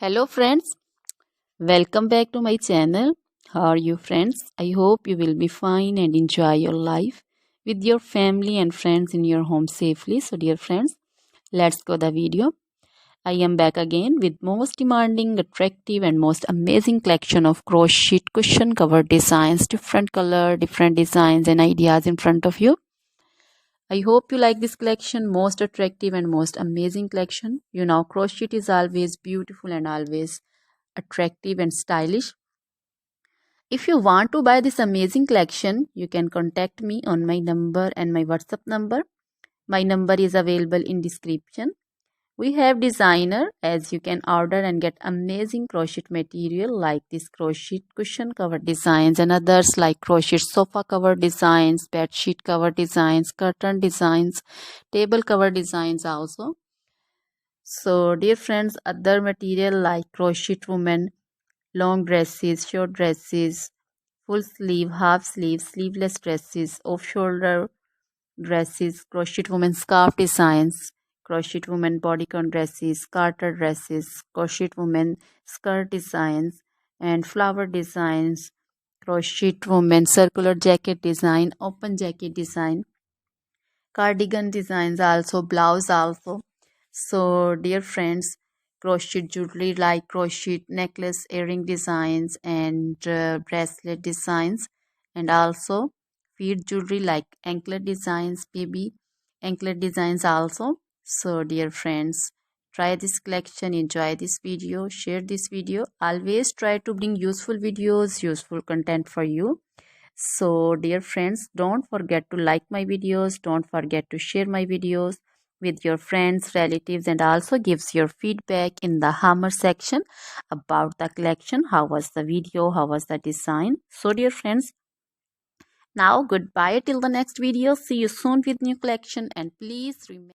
Hello friends, welcome back to my channel. How are you friends? I hope you will be fine and enjoy your life with your family and friends in your home safely. So dear friends, let's go the video. I am back again with most demanding, attractive and most amazing collection of crochet cushion cover designs, different color, different designs and ideas in front of you. I hope you like this collection, most attractive and most amazing collection. You know, crochet is always beautiful and always attractive and stylish. If you want to buy this amazing collection, you can contact me on my number and my WhatsApp number. My number is available in description. We have designer as you can order and get amazing crochet material like this crochet cushion cover designs and others like crochet sofa cover designs, bed sheet cover designs, curtain designs, table cover designs also. So dear friends, other material like crochet women, long dresses, short dresses, full sleeve, half sleeve, sleeveless dresses, off shoulder dresses, crochet women scarf designs, crochet women bodycon dresses, garter dresses, crochet women skirt designs, and flower designs, crochet women circular jacket design, open jacket design, cardigan designs also, blouse also. So dear friends, crochet jewelry like crochet necklace, earring designs and bracelet designs, and also feet jewelry like anklet designs, baby anklet designs also. So dear friends, try this collection, enjoy this video, share this video. Always try to bring useful videos, useful content for you. So dear friends, don't forget to like my videos, don't forget to share my videos with your friends, relatives, and also gives your feedback in the hammer section about the collection. How was the video? How was the design? So dear friends, now goodbye till the next video. See you soon with new collection, and please remember